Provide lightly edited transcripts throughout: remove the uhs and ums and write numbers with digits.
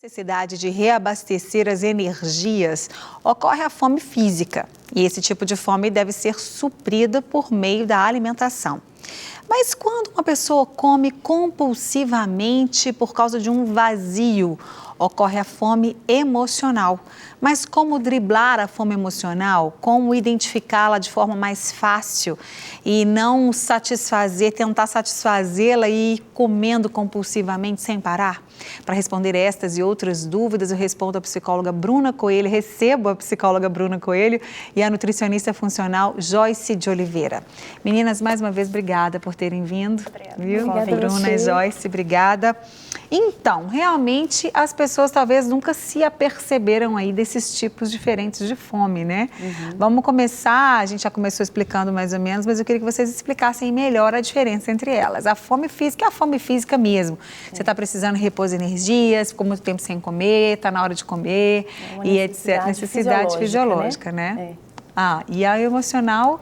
Necessidade de reabastecer as energias, ocorre a fome física. E esse tipo de fome deve ser suprida por meio da alimentação. Mas quando uma pessoa come compulsivamente por causa de um vazio, ocorre a fome emocional. Mas como driblar a fome emocional? Como identificá-la de forma mais fácil e não tentar satisfazê-la e ir comendo compulsivamente sem parar? Para responder estas e outras dúvidas, eu respondo a psicóloga Bruna Coelho, recebo a psicóloga Bruna Coelho e a nutricionista funcional Joyce de Oliveira. Meninas, mais uma vez, obrigada por terem vindo. Viu? Obrigada, Bruna e Joyce, obrigada. Então, realmente, as pessoas talvez nunca se aperceberam aí desses tipos diferentes de fome, né? Vamos começar, a gente já começou explicando mais ou menos, mas eu queria que vocês explicassem melhor a diferença entre elas. A fome física é a fome física mesmo. Você está precisando repor energias, ficou muito tempo sem comer, está na hora de comer, e etc. Necessidade fisiológica, né? E a emocional,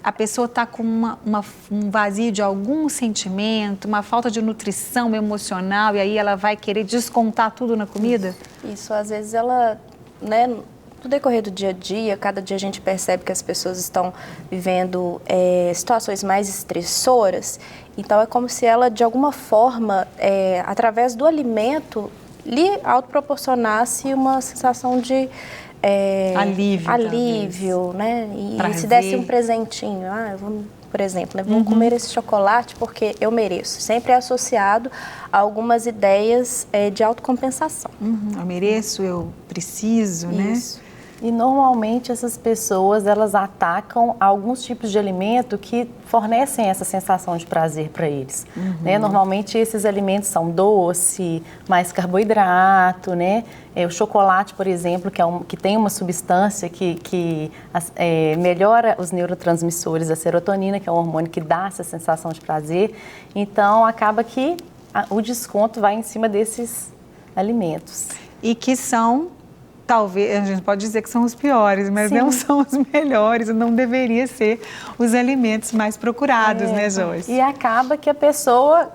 a pessoa está com um vazio de algum sentimento, uma falta de nutrição emocional, e aí ela vai querer descontar tudo na comida? Isso, às vezes ela, né, no decorrer do dia a dia, cada dia a gente percebe que as pessoas estão vivendo situações mais estressoras, então é como se ela, de alguma forma, através do alimento, lhe autoproporcionasse uma sensação de alívio, né? E se desse um presentinho, por exemplo, né? Vou comer esse chocolate porque eu mereço. Sempre é associado a algumas ideias de autocompensação. Eu mereço, eu preciso, né? Isso. E normalmente essas pessoas, elas atacam alguns tipos de alimento que fornecem essa sensação de prazer para eles. Né? Normalmente esses alimentos são doce, mais carboidrato, né? O chocolate, por exemplo, que tem uma substância que melhora os neurotransmissores, a serotonina, que é um hormônio que dá essa sensação de prazer. Então, acaba que o desconto vai em cima desses alimentos. E que são... Talvez, a gente pode dizer que são os piores, mas não são os melhores, não deveria ser os alimentos mais procurados, né, Joyce? E acaba que a pessoa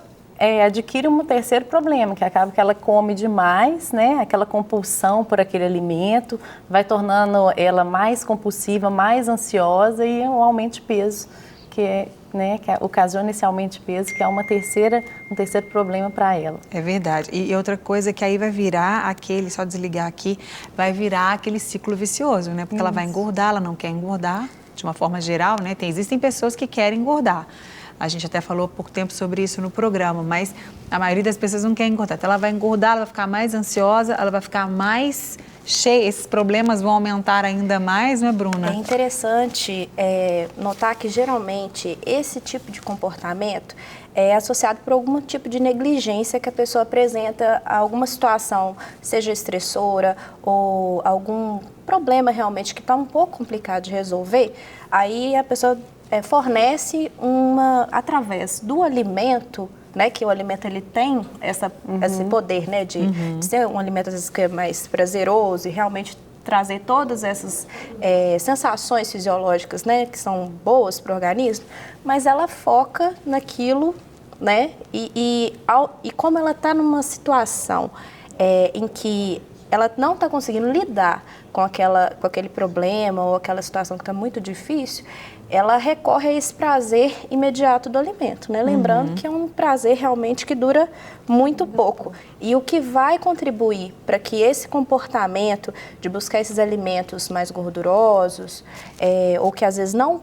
adquire um terceiro problema, que acaba que ela come demais, né? Aquela compulsão por aquele alimento, vai tornando ela mais compulsiva, mais ansiosa e um aumento de peso, que ocasiona esse aumento de peso, que é um terceiro problema para ela. É verdade. E outra coisa que aí vai virar só desligar aqui, vai virar aquele ciclo vicioso, né? Porque ela vai engordar, ela não quer engordar, de uma forma geral, né? Existem pessoas que querem engordar. A gente até falou há pouco tempo sobre isso no programa, mas a maioria das pessoas não quer engordar. Então ela vai engordar, ela vai ficar mais ansiosa, ela vai ficar mais cheia, esses problemas vão aumentar ainda mais, não é, Bruna? É interessante notar que, geralmente, esse tipo de comportamento é associado por algum tipo de negligência que a pessoa apresenta a alguma situação, seja estressora ou algum problema realmente que está um pouco complicado de resolver, aí a pessoa fornece através do alimento, né, que o alimento ele tem esse poder, né, de ser um alimento às vezes que é mais prazeroso e realmente trazer todas essas sensações fisiológicas, né, que são boas para o organismo, mas ela foca naquilo, né, e como ela está numa situação em que ela não está conseguindo lidar com aquele problema ou aquela situação que está muito difícil, ela recorre a esse prazer imediato do alimento, né? Lembrando que é um prazer realmente que dura muito pouco. E o que vai contribuir para que esse comportamento de buscar esses alimentos mais gordurosos, ou que às vezes não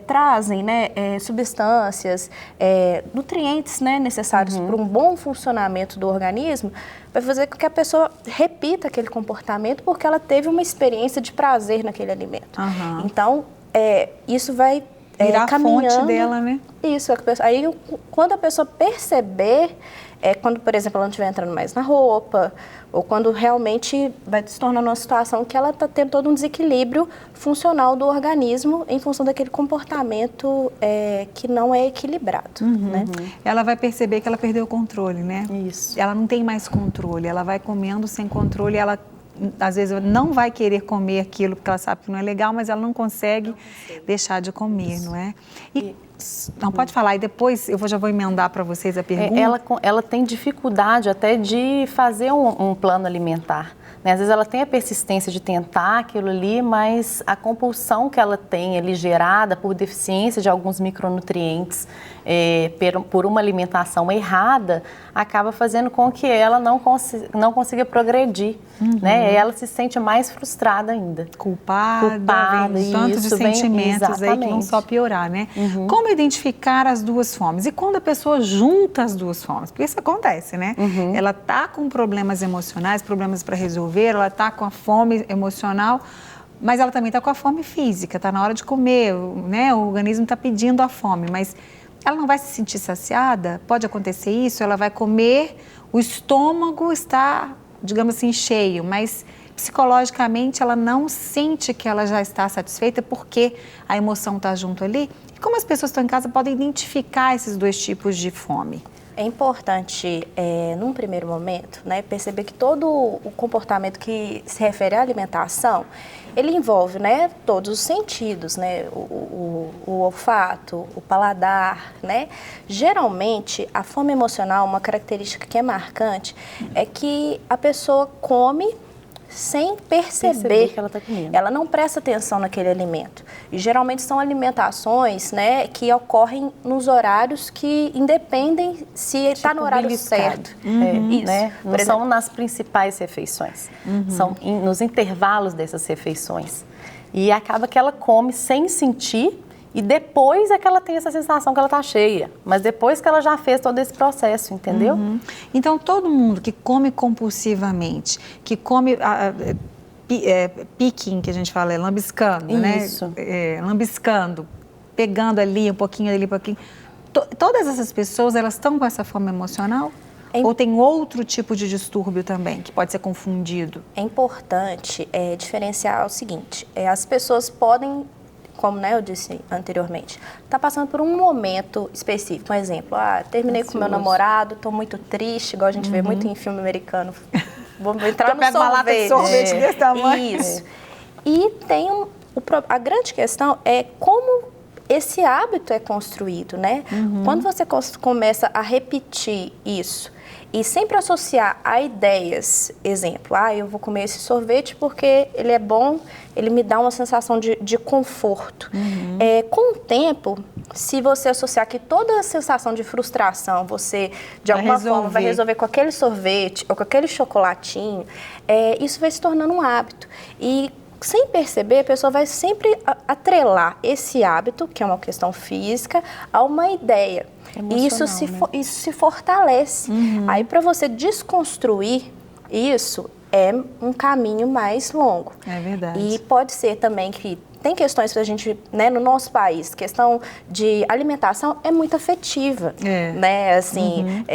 trazem, né, substâncias, nutrientes, né, necessários para um bom funcionamento do organismo, vai fazer com que a pessoa repita aquele comportamento porque ela teve uma experiência de prazer naquele alimento. Então, isso vai virar caminhando. A fonte dela, né? Isso. Aí, quando a pessoa perceber, quando, por exemplo, ela não estiver entrando mais na roupa, ou quando realmente vai se tornando uma situação que ela está tendo todo um desequilíbrio funcional do organismo em função daquele comportamento que não é equilibrado. Né? Ela vai perceber que ela perdeu o controle, né? Isso. Ela não tem mais controle, ela vai comendo sem controle, ela às vezes não vai querer comer aquilo porque ela sabe que não é legal, mas ela não consegue deixar de comer, não é? Não, pode falar, e depois já vou emendar para vocês a pergunta. Ela tem dificuldade até de fazer um plano alimentar. Né? Às vezes ela tem a persistência de tentar aquilo ali, mas a compulsão que ela tem ali gerada por deficiência de alguns micronutrientes, por uma alimentação errada, acaba fazendo com que ela não consiga progredir. Né? E ela se sente mais frustrada ainda. Culpada, vem tanto de sentimentos aí que vão só piorar, né? Como identificar as duas fomes? E quando a pessoa junta as duas fomes? Porque isso acontece, né? Ela tá com problemas emocionais, problemas para resolver, ela tá com a fome emocional, mas ela também tá com a fome física, tá na hora de comer, né? O organismo tá pedindo a fome, mas ela não vai se sentir saciada? Pode acontecer isso? Ela vai comer, o estômago está, digamos assim, cheio, mas psicologicamente ela não sente que ela já está satisfeita porque a emoção está junto ali. E como as pessoas que estão em casa podem identificar esses dois tipos de fome? É importante, num primeiro momento, né, perceber que todo o comportamento que se refere à alimentação, ele envolve, né, todos os sentidos, né, o olfato, o paladar, né. Geralmente, a fome emocional, uma característica que é marcante, é que a pessoa come sem perceber que ela está comendo. Ela não presta atenção naquele alimento. E geralmente são alimentações, né, que ocorrem nos horários que independem se está no horário certo. Isso. Né? Não são nas principais refeições, são nos intervalos dessas refeições. E acaba que ela come sem sentir. E depois é que ela tem essa sensação que ela está cheia. Mas depois que ela já fez todo esse processo, entendeu? Então, todo mundo que come compulsivamente, que come picking, que a gente fala, lambiscando, Isso. né? Lambiscando, pegando ali um pouquinho, ali um pouquinho. Todas essas pessoas, elas estão com essa fome emocional? Ou tem outro tipo de distúrbio também, que pode ser confundido? É importante diferenciar o seguinte, as pessoas podem, como, né, eu disse anteriormente, está passando por um momento específico. Um exemplo, terminei com meu namorado, estou muito triste, igual a gente vê muito em filme americano. Vou entrar no sorvete. Uma lata de sorvete desse tamanho. Isso. E tem a grande questão é como esse hábito é construído, né? Quando você começa a repetir isso e sempre associar a ideias, exemplo, eu vou comer esse sorvete porque ele é bom, ele me dá uma sensação de conforto. Com o tempo, se você associar que toda a sensação de frustração, você, de alguma forma, vai resolver com aquele sorvete ou com aquele chocolatinho, isso vai se tornando um hábito. E, sem perceber, a pessoa vai sempre atrelar esse hábito, que é uma questão física, a uma ideia. E isso se fortalece. Aí, para você desconstruir isso, é um caminho mais longo. É verdade. E pode ser também que tem questões que a gente, né, no nosso país, questão de alimentação é muito afetiva, né, assim,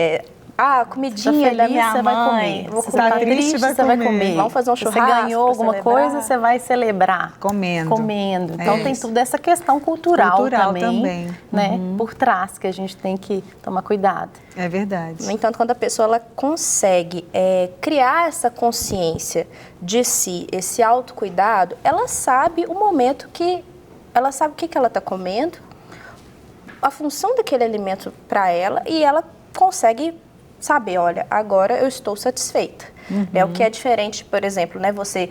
comidinha da minha você mãe, vai comer. Vou você comer. está triste, você vai comer. Vamos fazer um churrasco. Você ganhou alguma coisa, você vai celebrar. Comendo. Então tem tudo essa questão cultural também. Né, por trás, que a gente tem que tomar cuidado. É verdade. No entanto, quando a pessoa ela consegue criar essa consciência de si, esse autocuidado, ela sabe o momento que... Ela sabe o que ela está comendo, a função daquele alimento para ela, e ela consegue saber, olha, agora eu estou satisfeita. É o que é diferente, por exemplo, né? Você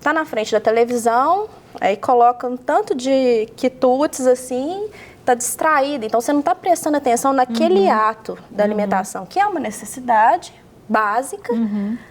tá na frente da televisão, aí coloca um tanto de quitutes assim, tá distraída. Então, você não está prestando atenção naquele ato da alimentação, que é uma necessidade básica,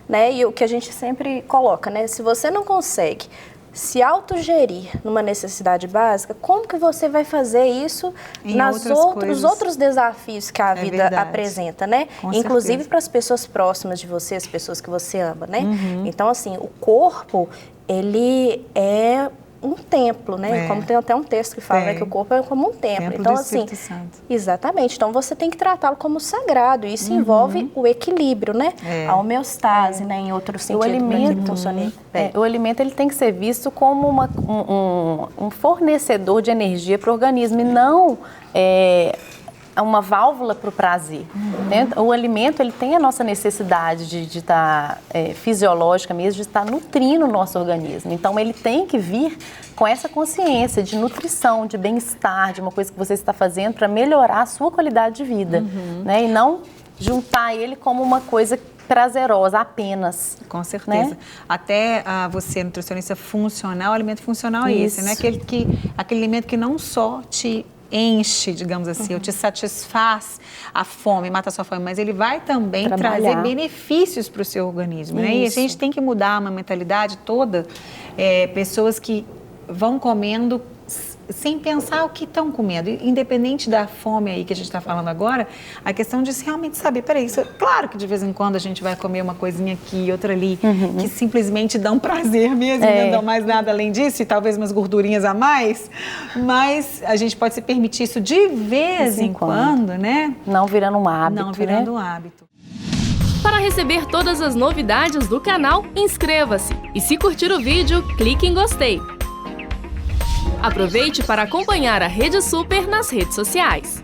né? E o que a gente sempre coloca, né? Se você não consegue se autogerir numa necessidade básica, como que você vai fazer isso nos outros desafios que a vida apresenta, né? Inclusive para as pessoas próximas de você, as pessoas que você ama, né? Então, assim, o corpo, ele é um templo, né? Como tem até um texto que fala, né, que o corpo é como um templo. Então, assim, exatamente. Então, você tem que tratá-lo como sagrado. E isso envolve o equilíbrio, né? A homeostase, né? Em outro sentido. O alimento ele tem que ser visto como um fornecedor de energia para o organismo e não uma válvula para o prazer. Né? O alimento, ele tem a nossa necessidade de estar fisiológica mesmo, de estar nutrindo o nosso organismo. Então, ele tem que vir com essa consciência de nutrição, de bem-estar, de uma coisa que você está fazendo para melhorar a sua qualidade de vida. Né? E não juntar ele como uma coisa prazerosa apenas. Com certeza. Né? Até você, nutricionista funcional, o alimento funcional é esse, né? Aquele alimento que não só te enche, digamos assim, ou te satisfaz a fome, mata a sua fome, mas ele vai também trazer benefícios para o seu organismo, né? E a gente tem que mudar uma mentalidade toda, pessoas que vão comendo sem pensar o que estão comendo, independente da fome aí que a gente está falando agora, a questão de realmente saber, peraí, claro que de vez em quando a gente vai comer uma coisinha aqui, outra ali, que simplesmente dão prazer mesmo, não dão mais nada além disso, e talvez umas gordurinhas a mais, mas a gente pode se permitir isso de vez em quando, né? Não virando um hábito. Não virando um hábito. Para receber todas as novidades do canal, inscreva-se e se curtir o vídeo, clique em gostei. Aproveite para acompanhar a Rede Super nas redes sociais.